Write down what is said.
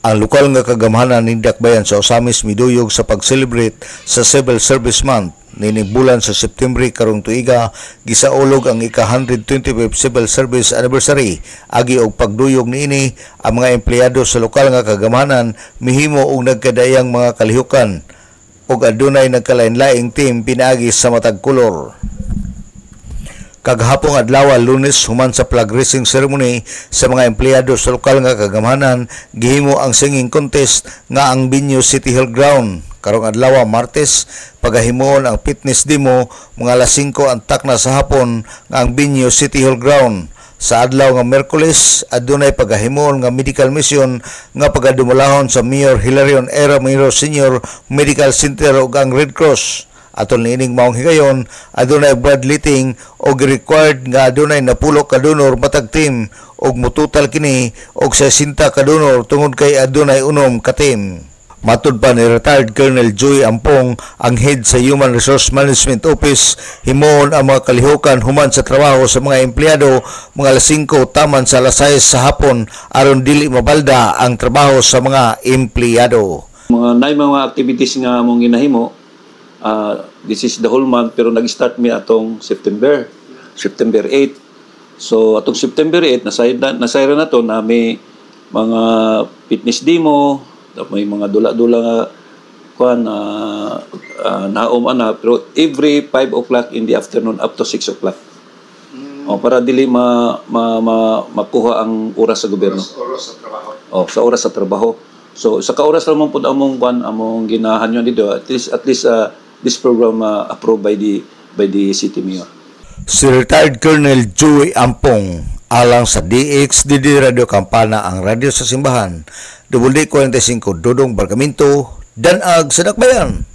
Ang lokal nga kagamhanan ni Dakbayan sa Osamis miduyog sa pag-celebrate sa Civil Service Month nining bulan sa September karong tuiga. Gisaulog ang ika-125 Civil Service Anniversary. Agi og pagduyog niini ang mga empleyado sa lokal nga kagamhanan mihimo og nagkadayang mga kalihukan ug adunay nagkalain-laing team pinaagi sa matag kolor. Kaghapong adlaw Lunes human sa flag raising ceremony sa mga empleyado sa lokal nga kagamhanan gihimo ang singing contest nga ang Binyo City Hall Ground. Karong adlaw Martes pagahimuon ang fitness demo mga alas 5 antak na sa hapon nga ang Binyo City Hall Ground. Sa adlaw nga Miyerkules adunay pagahimuon nga medical mission nga pagadumulahon sa Mayor Hilarion A. Ramiro Sr. Medical Center ug ang Red Cross. Atol niining maong higayon adunay bloodletting og required nga adunay napulo ka donor matag team og mototal kini og 60 ka donor tungod kay adunay unom ka team. Matud pa ni retired Colonel Joy Ampong, ang head sa Human Resource Management Office, himuon ang mga kalihukan human sa trabaho sa mga empleyado mga alas 5 taman sa alas 6 sa hapon aron dili mabalda ang trabaho sa mga empleyado. Mga activities nga among ginahimo. This is the whole month pero nag-start mi atong September 8. So atong September 8 nasayra na to na may mga fitness demo, may mga dula-dula nga kuan naom ana pero every 5 o'clock in the afternoon up to 6 o'clock. Para dili makuha ang oras sa gobyerno. Oras sa trabaho. Sa oras sa trabaho. So sa ka-oras lang pud among ginahanyon dito at least this program approved by the city mayor. Si retired Colonel Joy Ampong alang sa DXDD Radio Kampana ang radyo sa simbahan. WD45 Dodong Barkamento, Danag sa Dakbayan.